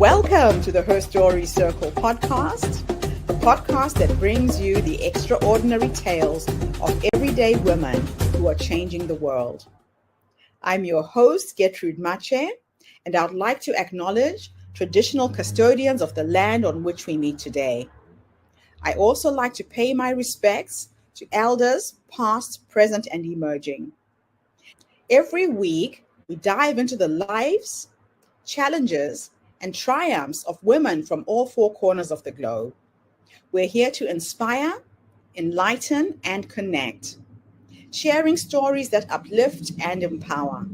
Welcome to the Her Story Circle podcast, the podcast that brings you the extraordinary tales of everyday women who are changing the world. I'm your host, Gertrude Mache, and I'd like to acknowledge traditional custodians of the land on which we meet today. I also like to pay my respects to elders, past, present, and emerging. Every week, we dive into the lives, challenges, and triumphs of women from all four corners of the globe. We're here to inspire, enlighten, and connect, sharing stories that uplift and empower.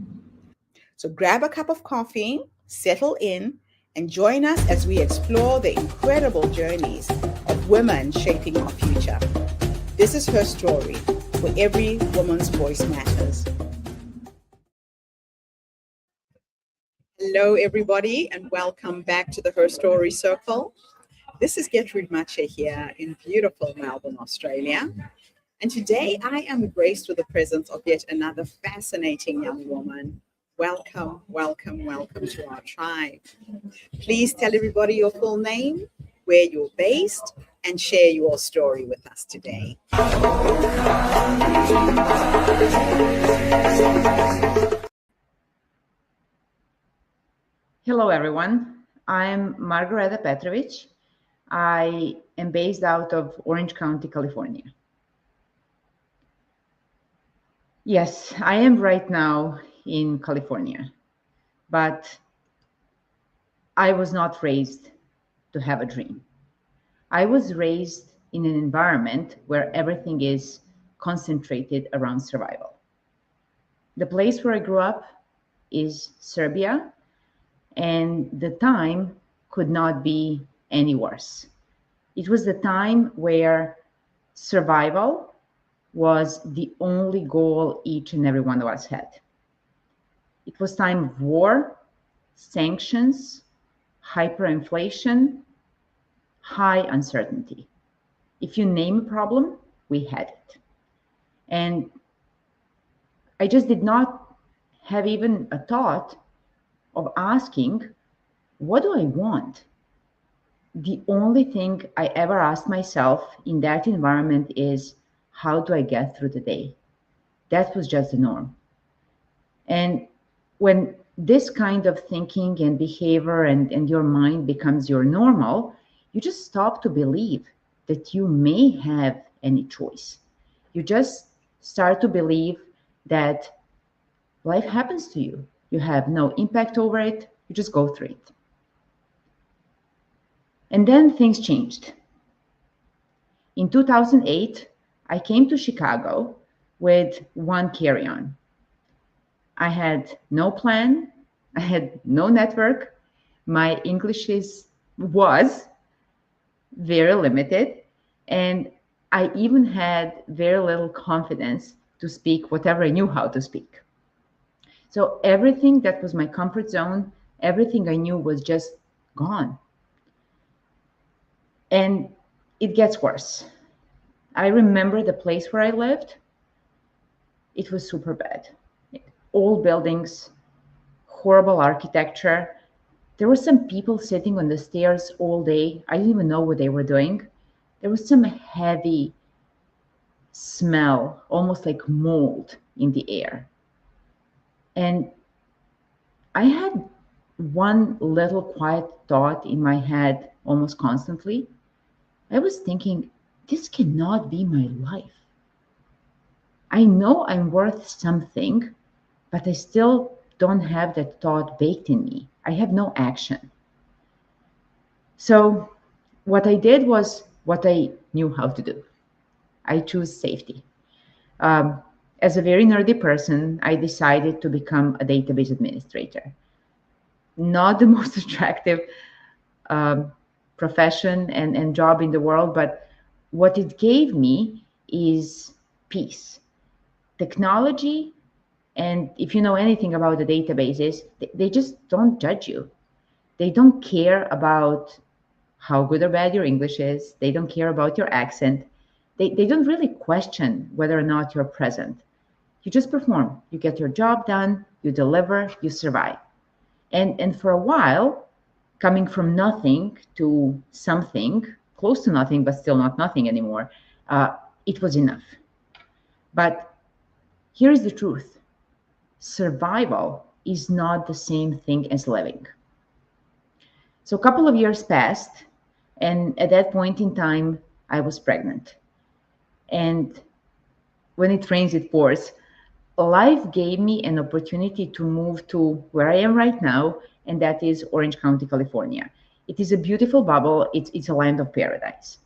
So grab a cup of coffee, settle in, and join us as we explore the incredible journeys of women shaping our future. This is Her Story, where every woman's voice matters. Hello, everybody, and welcome back to the Her Story Circle. This is Gertrude Mache here in beautiful Melbourne, Australia. And today I am graced with the presence of yet another fascinating young woman. Welcome, welcome, welcome to our tribe. Please tell everybody your full name, where you're based, and share your story with us today. Hello, everyone. I'm Margareta Petrovic. I am based out of Orange County, California. Yes, I am right now in California, but I was not raised to have a dream. I was raised in an environment where everything is concentrated around survival. The place where I grew up is Serbia, and the time could not be any worse. It was the time where survival was the only goal each and every one of us had. It was time of war, sanctions, hyperinflation, high uncertainty. If you name a problem, we had it. And I just did not have even a thought of asking, what do I want? The only thing I ever asked myself in that environment is, how do I get through the day? That was just the norm. And when this kind of thinking and behavior and your mind becomes your normal, you just stop to believe that you may have any choice. You just start to believe that life happens to you. You have no impact over it. You just go through it. And then things changed. In 2008, I came to Chicago with one carry-on. I had no plan. I had no network. My English was very limited. And I even had very little confidence to speak whatever I knew how to speak. So everything that was my comfort zone, everything I knew was just gone. And it gets worse. I remember the place where I lived. It was super bad. Old buildings, horrible architecture. There were some people sitting on the stairs all day. I didn't even know what they were doing. There was some heavy smell, almost like mold in the air. And I had one little quiet thought in my head almost constantly. I was thinking, this cannot be my life. I know I'm worth something, but I still don't have that thought baked in me. I have no action. So what I did was what I knew how to do. I chose safety. As a very nerdy person, I decided to become a database administrator. Not the most attractive profession and job in the world, but what it gave me is peace. Technology, and if you know anything about the databases, they just don't judge you. They don't care about how good or bad your English is. They don't care about your accent. They don't really question whether or not you're present. You just perform. You get your job done, you deliver, you survive. And for a while, coming from nothing to something close to nothing, but still not nothing anymore, it was enough. But here's the truth: survival is not the same thing as living. So a couple of years passed, and at that point in time, I was pregnant. And when it rains, it pours. Life gave me an opportunity to move to where I am right now, and that is Orange County, California. It is a beautiful bubble. It's a land of paradise.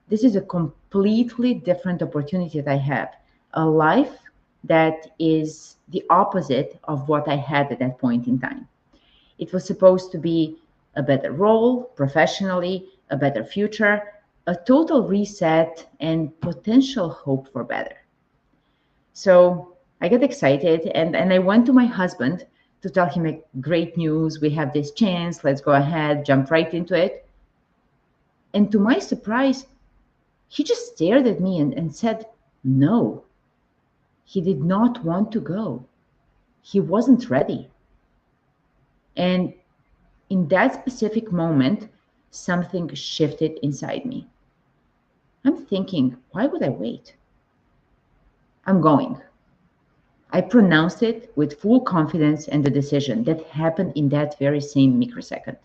This is a completely different opportunity that I have, a life that is the opposite of what I had at that point in time. It was supposed to be a better role professionally, a better future, a total reset, and potential hope for better. So I got excited, and I went to my husband to tell him, like, great news, we have this chance, let's go ahead, jump right into it. And to my surprise, he just stared at me and said, no. He did not want to go. He wasn't ready. And in that specific moment, something shifted inside me. I'm thinking, why would I wait? I'm going. I pronounced it with full confidence and the decision that happened in that very same microsecond.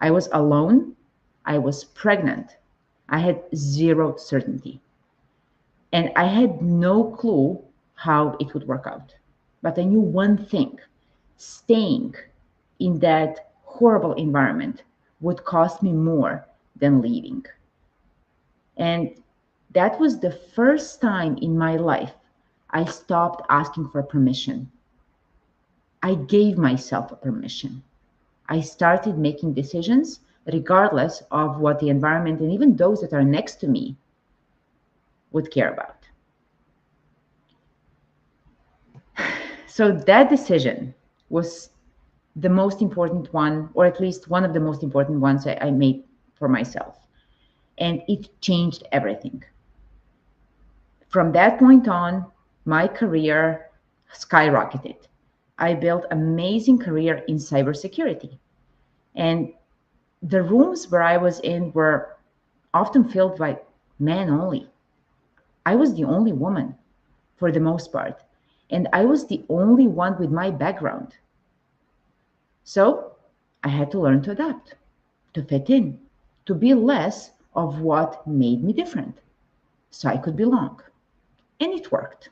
I was alone. I was pregnant. I had zero certainty. And I had no clue how it would work out. But I knew one thing: staying in that horrible environment would cost me more than leaving. And that was the first time in my life I stopped asking for permission. I gave myself a permission. I started making decisions regardless of what the environment and even those that are next to me would care about. So that decision was the most important one, or at least one of the most important ones I made for myself. And it changed everything. From that point on, my career skyrocketed. I built an amazing career in cybersecurity. And the rooms where I was in were often filled by men only. I was the only woman for the most part. And I was the only one with my background. So I had to learn to adapt, to fit in, to be less of what made me different, so I could belong. And it worked.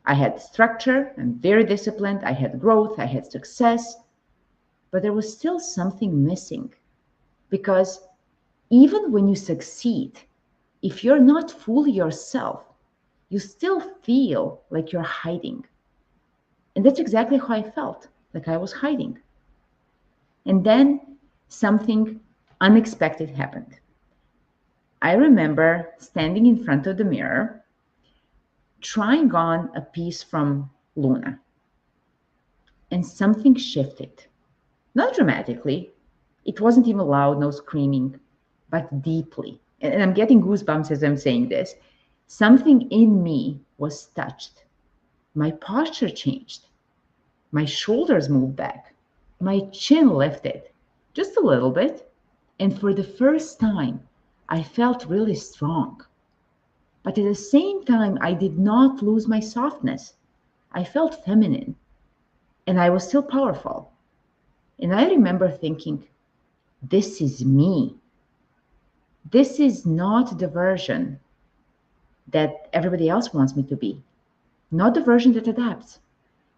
I had structure, I'm very disciplined, I had growth, I had success, but there was still something missing. Because even when you succeed, if you're not fully yourself, you still feel like you're hiding. And that's exactly how I felt, like I was hiding. And then something unexpected happened. I remember standing in front of the mirror, trying on a piece from Luna, and something shifted. Not dramatically, it wasn't even loud, no screaming, but deeply. And I'm getting goosebumps as I'm saying this. Something in me was touched. My posture changed. My shoulders moved back. My chin lifted just a little bit. And for the first time, I felt really strong. But at the same time, I did not lose my softness. I felt feminine, and I was still powerful. And I remember thinking, this is me. This is not the version that everybody else wants me to be. Not the version that adapts.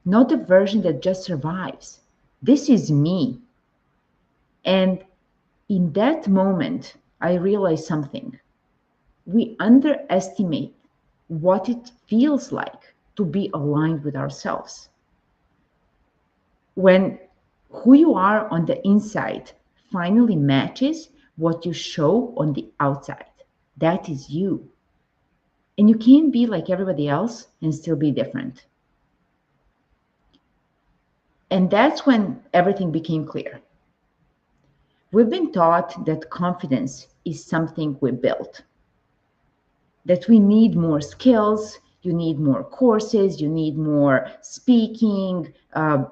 Not the version that just survives. This is me. And in that moment, I realized something. We underestimate what it feels like to be aligned with ourselves. When who you are on the inside finally matches what you show on the outside, that is you. And you can't be like everybody else and still be different. And that's when everything became clear. We've been taught that confidence is something we built, that we need more skills, You need more courses, you need more speaking,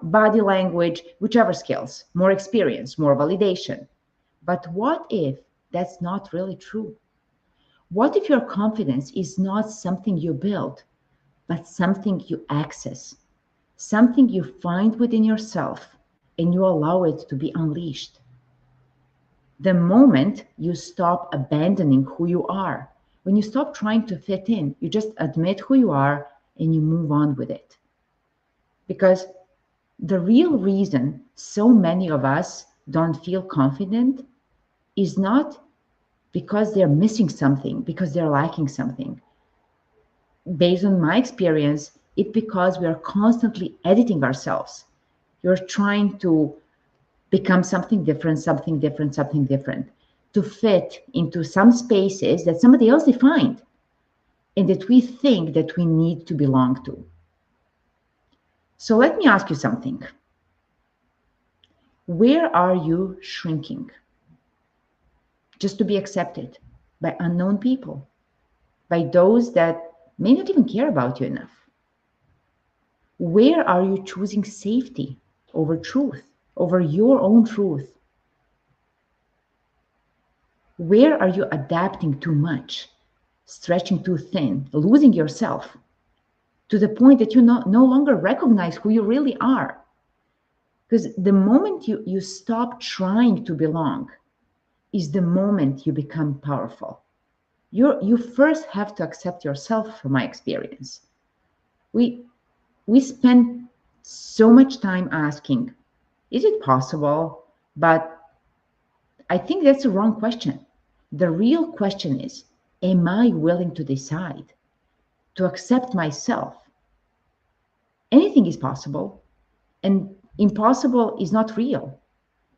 body language, whichever skills, more experience, more validation. But what if that's not really true? What if your confidence is not something you build, but something you access, something you find within yourself and you allow it to be unleashed? The moment you stop abandoning who you are, when you stop trying to fit in, you just admit who you are and you move on with it. Because the real reason so many of us don't feel confident is not because they're missing something, because they're lacking something. Based on my experience, it's because we are constantly editing ourselves. You're trying to become something different, something different, something different, to fit into some spaces that somebody else defined and that we think that we need to belong to. So let me ask you something. Where are you shrinking just to be accepted by unknown people, by those that may not even care about you enough? Where are you choosing safety over truth, over your own truth? Where are you adapting too much, stretching too thin, losing yourself to the point that you no longer recognize who you really are? Because the moment you stop trying to belong is the moment you become powerful. You first have to accept yourself, from my experience. We spend so much time asking, is it possible? But I think that's the wrong question. The real question is, am I willing to decide to accept myself? Anything is possible, and impossible is not real.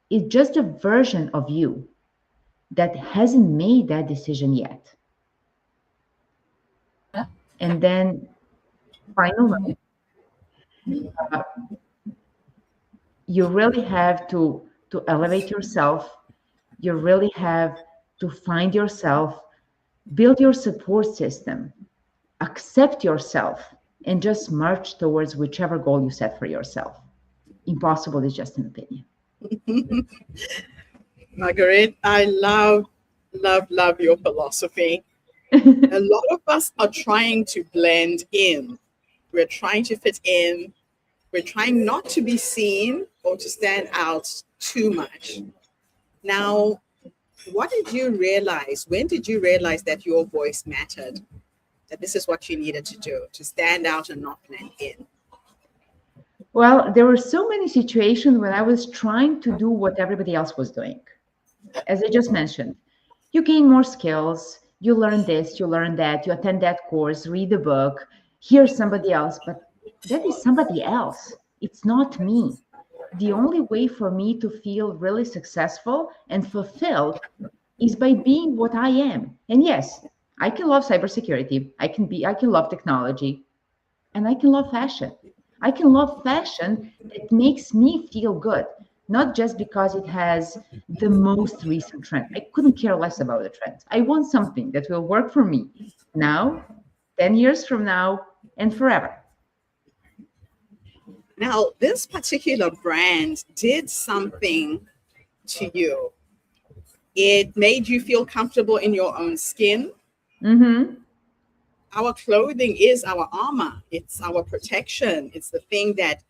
It's just a version of you that hasn't made that decision yet. And then finally, uh, you really have to elevate yourself. You really have to find yourself, build your support system, accept yourself, and just march towards whichever goal you set for yourself. Impossible is just an opinion. Margaret, I love your philosophy. A lot of us are trying to blend in. We're trying to fit in. We're trying not to be seen or to stand out too much. Now, what did you realize? When did you realize that your voice mattered? That this is what you needed to do, to stand out and not blend in? Well, there were so many situations when I was trying to do what everybody else was doing. As I just mentioned, you gain more skills, you learn this, you learn that, you attend that course, read the book, hear somebody else, but that is somebody else. It's not me. The only way for me to feel really successful and fulfilled is by being what I am. And yes, I can love cybersecurity, I can love technology, and I can love fashion. I can love fashion that makes me feel good, not just because it has the most recent trend. I couldn't care less about the trends. I want something that will work for me now, 10 years from now, and forever. Now, this particular brand did something to you. It made you feel comfortable in your own skin. Mm-hmm. Our clothing is our armor, it's our protection, it's the thing that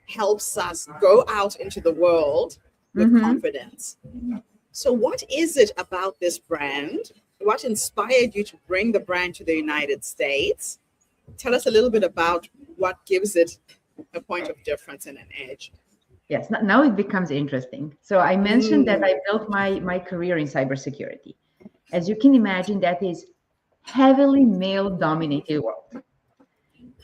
helps us go out into the world with Mm-hmm. confidence. So, what is it about this brand? What inspired you to bring the brand to the United States? Tell us a little bit about what gives it a point of difference and an edge. Yes, now it becomes interesting. So I mentioned that Mm, I built my career in cybersecurity. As you can imagine, that is heavily male-dominated world.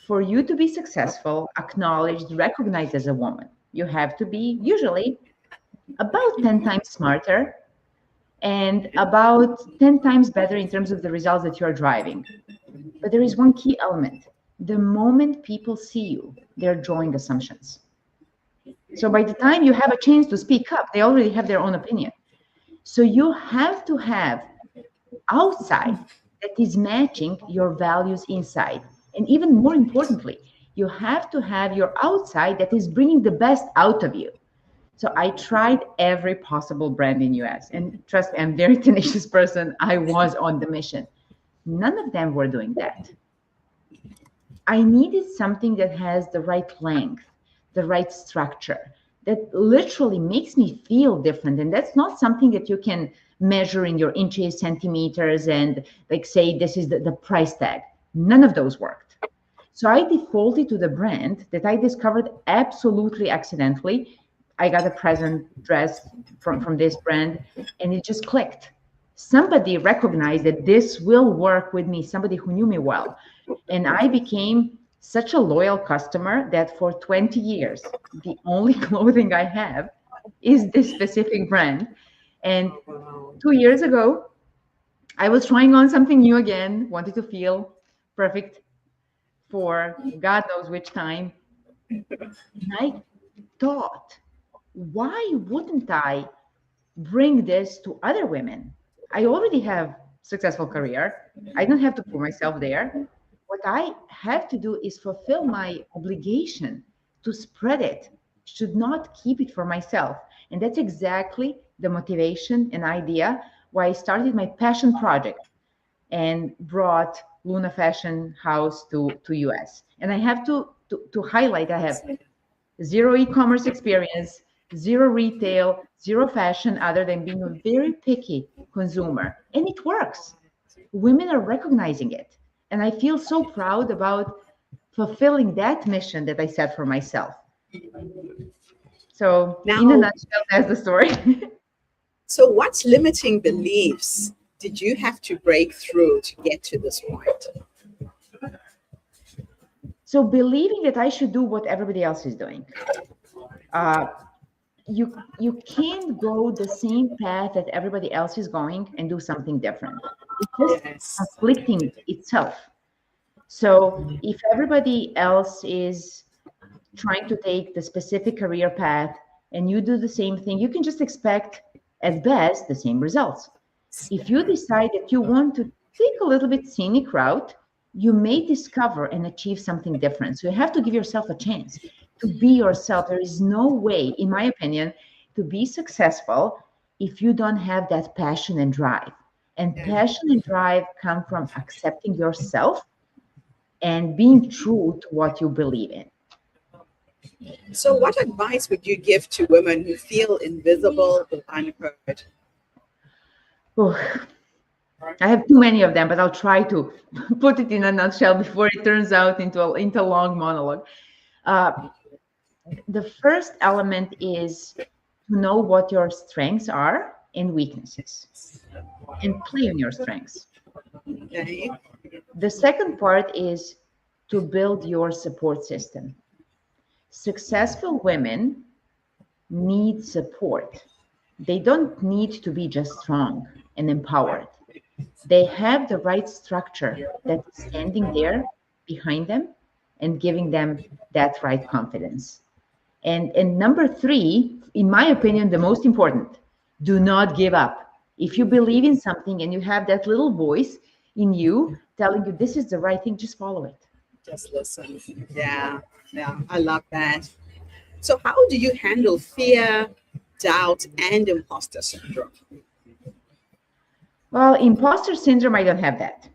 For you to be successful, acknowledged, recognized as a woman, you have to be usually about 10 times smarter and about 10 times better in terms of the results that you're driving. But there is one key element. The moment people see you, they're drawing assumptions. So by the time you have a chance to speak up, they already have their own opinion. So you have to have outside that is matching your values inside. And even more importantly, you have to have your outside that is bringing the best out of you. So I tried every possible brand in US, and trust me, I'm a very tenacious person. I was on the mission. None of them were doing that. I needed something that has the right length, the right structure, that literally makes me feel different. And that's not something that you can measure in your inches, centimeters, and like say, this is the price tag. None of those worked. So I defaulted to the brand that I discovered absolutely accidentally. I got a present dress from this brand, and it just clicked. Somebody recognized that this will work with me, somebody who knew me well. And I became such a loyal customer that for 20 years, the only clothing I have is this specific brand. And 2 years ago, I was trying on something new again, wanted to feel perfect for God knows which time. And I thought, why wouldn't I bring this to other women? I already have successful career. I don't have to put myself there. What I have to do is fulfill my obligation to spread it, should not keep it for myself. And that's exactly the motivation and idea why I started my passion project and brought Luna Fashion House to US. And I have to highlight, I have zero e-commerce experience, zero retail, zero fashion, other than being a very picky consumer. And it works. Women are recognizing it. And I feel so proud about fulfilling that mission that I set for myself. So Now, in a nutshell, that's the story. so what limiting beliefs did you have to break through to get to this point? So believing that I should do what everybody else is doing. You can't go the same path that everybody else is going and do something different. It's just conflicting itself. So if everybody else is trying to take the specific career path and you do the same thing, you can just expect at best the same results. If you decide that you want to take a little bit scenic route, you may discover and achieve something different. So you have to give yourself a chance to be yourself. There is no way, in my opinion, to be successful if you don't have that passion and drive. And passion and drive come from accepting yourself and being true to what you believe in. So what advice would you give to women who feel invisible or unheard? Oh, I have too many of them, but I'll try to put it in a nutshell before it turns out into a long monologue. The first element is to know what your strengths are and weaknesses and play on your strengths. Okay. The second part is to build your support system. Successful women need support. They don't need to be just strong and empowered. They have the right structure that is standing there behind them and giving them that right confidence. And number three, in my opinion, the most important, do not give up. If you believe in something and you have that little voice in you telling you this is the right thing, just follow it. Just listen. Yeah, I love that. So how do you handle fear, doubt, and imposter syndrome? Well, imposter syndrome, I don't have that.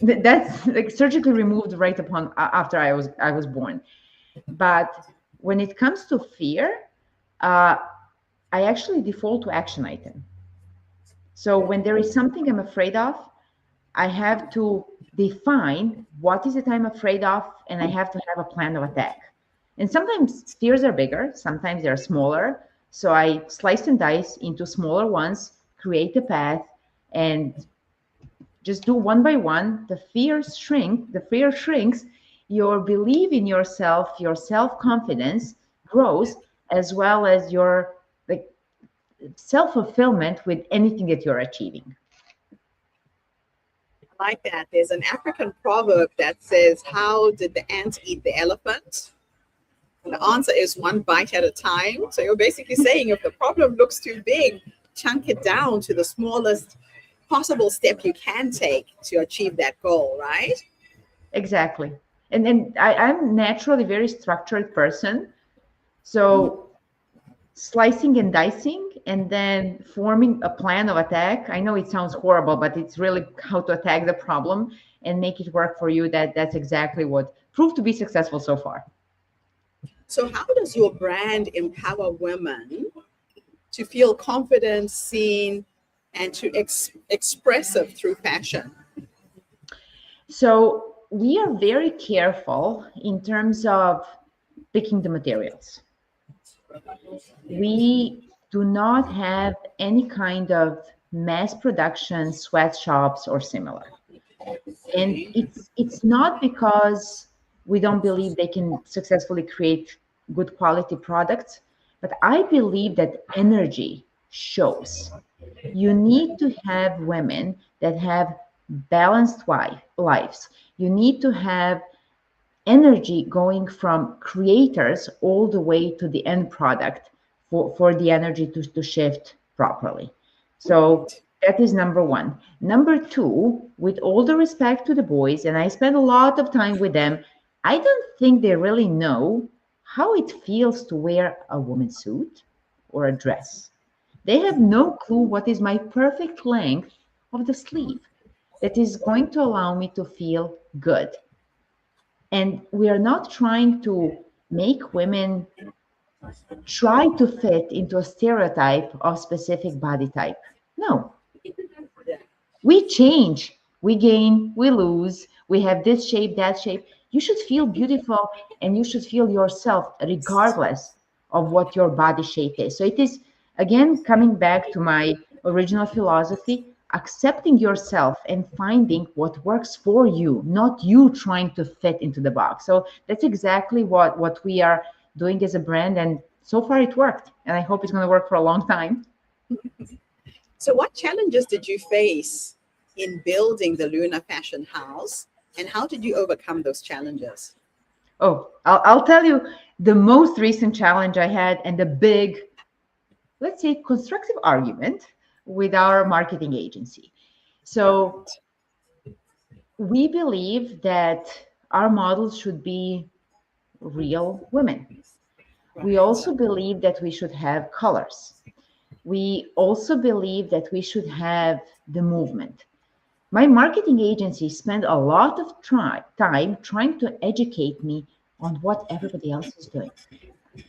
That's like surgically removed right upon after I was born. But when it comes to fear, I actually default to action item. So when there is something I'm afraid of, I have to define what is it I'm afraid of, and I have to have a plan of attack. And sometimes fears are bigger, sometimes they're smaller. So I slice and dice into smaller ones, create a path, and just do one by one. The fear shrinks, your belief in yourself, your self-confidence grows, as well as your like self-fulfillment with anything that you're achieving. I like that. There's an African proverb that says, how did the ant eat the elephant? And the answer is one bite at a time. So you're basically saying if the problem looks too big, chunk it down to the smallest possible step you can take to achieve that goal, right? Exactly. And then I'm naturally a very structured person. So slicing and dicing and then forming a plan of attack. I know it sounds horrible, but it's really how to attack the problem and make it work for you. That's exactly what proved to be successful so far. So, how does your brand empower women to feel confident, seen, and to expressive through fashion? So we are very careful in terms of picking the materials. We do not have any kind of mass production sweatshops or similar. And it's not because we don't believe they can successfully create good quality products, but I believe that energy shows. You need to have women that have balanced lives. You need to have energy going from creators all the way to the end product for the energy to shift properly. So Right. that is number one. Number two, with all the respect to the boys, and I spend a lot of time with them, I don't think they really know how it feels to wear a woman's suit or a dress. They have no clue what is my perfect length of the sleeve that is going to allow me to feel good. And we are not trying to make women try to fit into a stereotype of specific body type. No, we change, we gain, we lose, we have this shape, that shape. You should feel beautiful and you should feel yourself regardless of what your body shape is. So it is, again, coming back to my original philosophy, accepting yourself and finding what works for you, not you trying to fit into the box. So that's exactly what we are doing as a brand. And so far it worked. And I hope it's going to work for a long time. So, what challenges did you face in building the Luna Fashion House, and how did you overcome those challenges? Oh, I'll tell you the most recent challenge I had and the big, let's say, constructive argument with our marketing agency. So Right. we believe that our models should be real women. We Right. also believe that we should have colors. We also believe that we should have the movement. My marketing agency spent a lot of time trying to educate me on what everybody else is doing,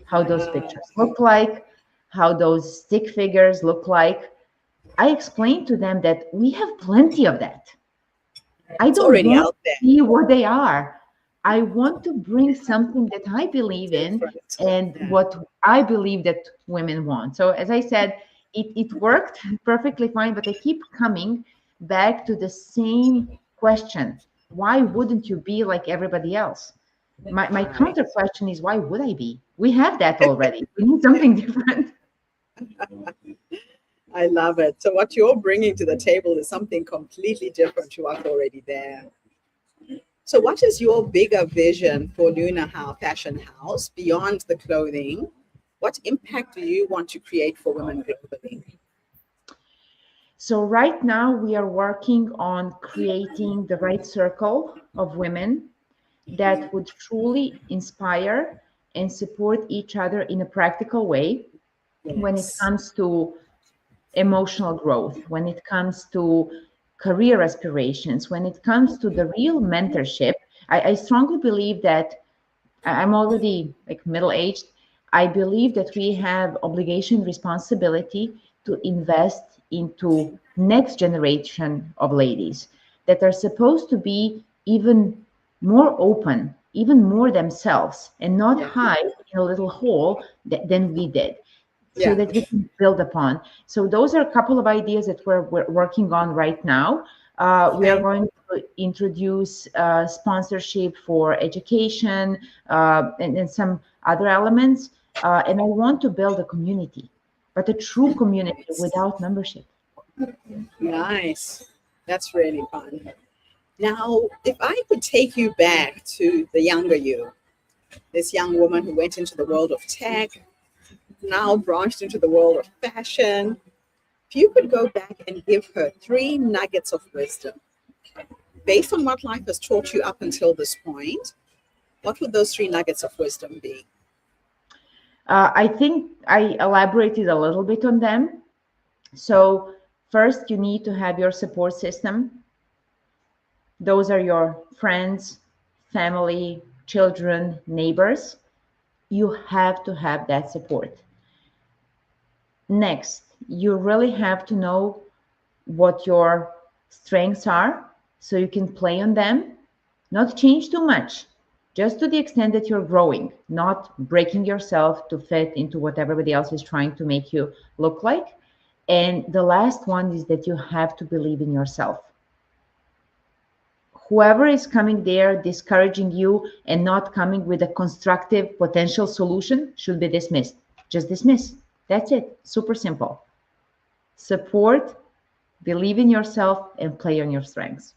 how those Wow. pictures look like, how those stick figures look like. I explained to them that we have plenty of that. I It's don't already want out to there. see what they are. I want to bring something that I believe in Different. and Yeah. what I believe that women want. So, as I said, it worked perfectly fine, but I keep coming back to the same question. Why wouldn't you be like everybody else? My Right. counter question is, why would I be? We have that already. We need something different. I love it. So, what you're bringing to the table is something completely different to what's already there. So, what is your bigger vision for Fashion House beyond the clothing? What impact do you want to create for women globally? So right now we are working on creating the right circle of women that would truly inspire and support each other in a practical way when it Yes. comes to emotional growth, when it comes to career aspirations, when it comes to the real mentorship. I strongly believe that I'm already like middle aged. I believe that we have obligation, responsibility to invest into next generation of ladies that are supposed to be even more open, even more themselves, and not Yeah. hide in a little hole than we did, so Yeah. that we can build upon. So those are a couple of ideas that we're working on right now. We are Okay. going to introduce sponsorship for education and some other elements. And I want to build a community, but a true community without membership. Nice. That's really fun. Now, if I could take you back to the younger you, this young woman who went into the world of tech, now branched into the world of fashion, if you could go back and give her three nuggets of wisdom, based on what life has taught you up until this point, what would those 3 nuggets of wisdom be? I think I elaborated a little bit on them. So first, you need to have your support system. Those are your friends, family, children, neighbors. You have to have that support. Next, you really have to know what your strengths are so you can play on them, not change too much, just to the extent that you're growing, not breaking yourself to fit into what everybody else is trying to make you look like. And the last one is that you have to believe in yourself. Whoever is coming there discouraging you and not coming with a constructive potential solution should be dismissed. Just dismiss. That's it. Super simple. Support, believe in yourself, and play on your strengths.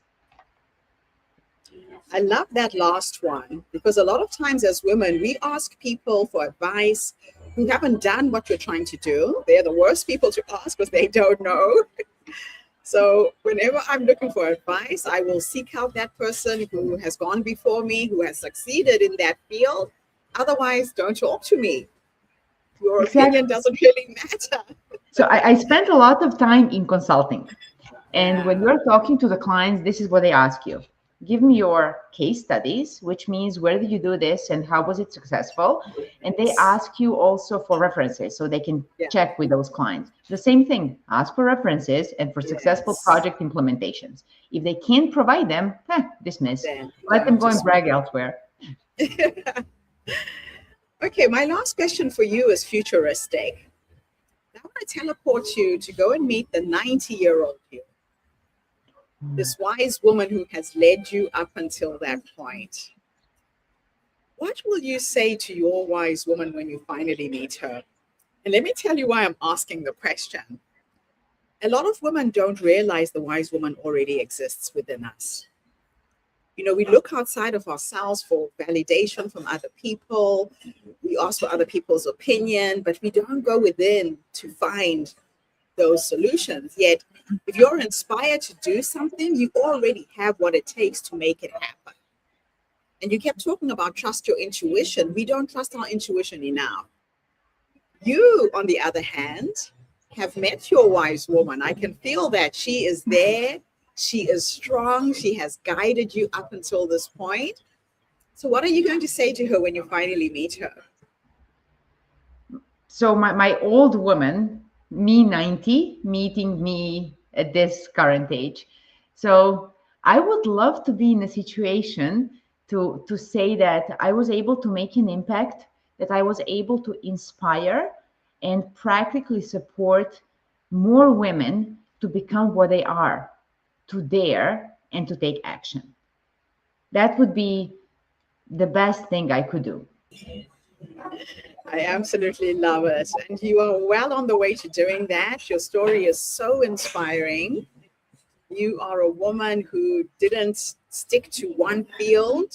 I love that last one, because a lot of times as women, we ask people for advice who haven't done what we're trying to do. They're the worst people to ask because they don't know. So whenever I'm looking for advice, I will seek out that person who has gone before me, who has succeeded in that field. Otherwise, don't talk to me. Your opinion doesn't really matter. So I spent a lot of time in consulting. And when you're talking to the clients, this is what they ask you. Give me your case studies, which means where did you do this and how was it successful? And they ask you also for references so they can check with those clients. The same thing, ask for references and for successful project implementations. If they can't provide them, dismiss. Let them go and brag elsewhere. Okay, my last question for you is futuristic. I want to teleport you to go and meet the 90-year-old you. This wise woman who has led you up until that point. What will you say to your wise woman when you finally meet her? And let me tell you why I'm asking the question. A lot of women don't realize the wise woman already exists within us. You know, we look outside of ourselves for validation from other people. We ask for other people's opinion, but we don't go within to find those solutions. Yet, if you're inspired to do something, you already have what it takes to make it happen. And you kept talking about trust your intuition. We don't trust our intuition enough. You, on the other hand, have met your wise woman. I can feel that she is there. She is strong. She has guided you up until this point. So what are you going to say to her when you finally meet her? So my old woman, me 90, meeting me at this current age. So I would love to be in a situation to say that I was able to make an impact, that I was able to inspire and practically support more women to become what they are, to dare and to take action. That would be the best thing I could do. I absolutely love it. And you are well on the way to doing that. Your story is so inspiring. You are a woman who didn't stick to one field.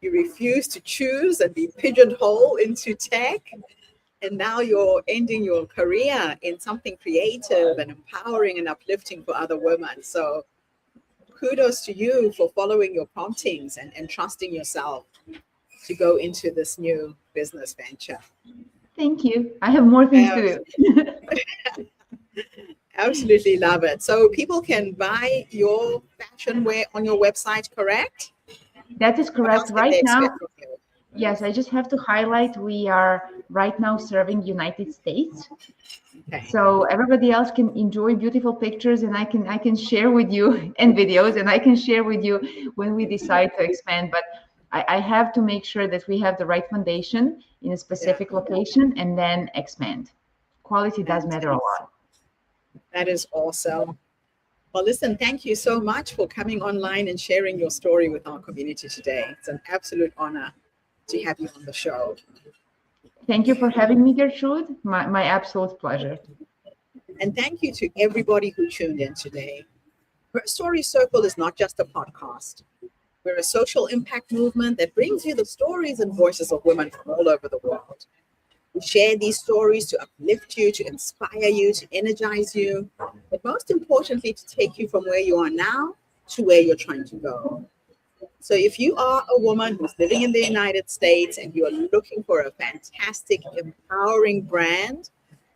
You refused to choose and be pigeonholed into tech. And now you're ending your career in something creative and empowering and uplifting for other women. So kudos to you for following your promptings and trusting yourself to go into this new business venture. Thank you. I have more things to do. Absolutely love it. So people can buy your fashion wear on your website, correct? That is correct. Right now, yes, I just have to highlight we are right now serving United States. Okay. So everybody else can enjoy beautiful pictures, and I can share with you and videos, and I can share with you when we decide to expand. But I have to make sure that we have the right foundation in a specific location and then expand. Quality does matter a lot. That is awesome. Well, listen, thank you so much for coming online and sharing your story with our community today. It's an absolute honor to have you on the show. Thank you for having me, Gertrude. My absolute pleasure. And thank you to everybody who tuned in today. Her Story Circle is not just a podcast. We're a social impact movement that brings you the stories and voices of women from all over the world. We share these stories to uplift you, to inspire you, to energize you, but most importantly, to take you from where you are now to where you're trying to go. So if you are a woman who's living in the United States and you're looking for a fantastic, empowering brand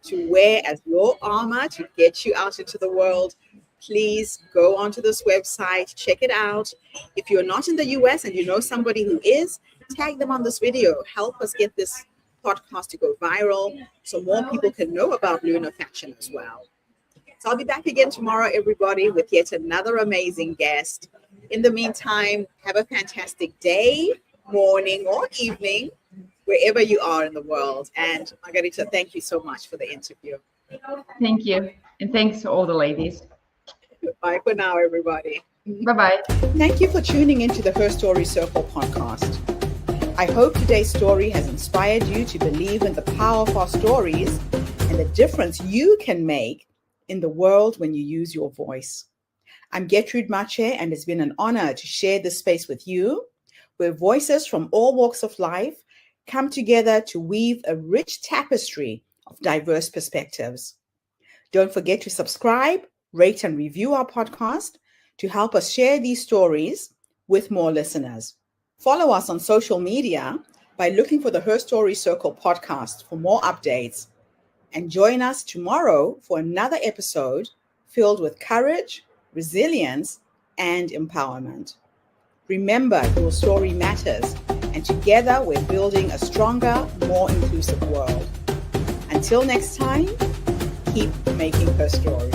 to wear as your armor to get you out into the world, please go onto this website, check it out. If you're not in the US and you know somebody who is, tag them on this video. Help us get this podcast to go viral so more people can know about Lunar Fashion as well. So I'll be back again tomorrow, everybody, with yet another amazing guest. In the meantime, have a fantastic day, morning, or evening, wherever you are in the world. And Margareta, thank you so much for the interview. Thank you. And thanks to all the ladies. Bye for now, everybody. Bye-bye. Thank you for tuning into the Her Story Circle podcast. I hope today's story has inspired you to believe in the power of our stories and the difference you can make in the world when you use your voice. I'm Gertrude Mache, and it's been an honor to share this space with you, where voices from all walks of life come together to weave a rich tapestry of diverse perspectives. Don't forget to subscribe, rate, and review our podcast to help us share these stories with more listeners. Follow us on social media by looking for the Her Story Circle podcast for more updates. And join us tomorrow for another episode filled with courage, resilience, and empowerment. Remember, your story matters, and together we're building a stronger, more inclusive world. Until next time, keep making her story.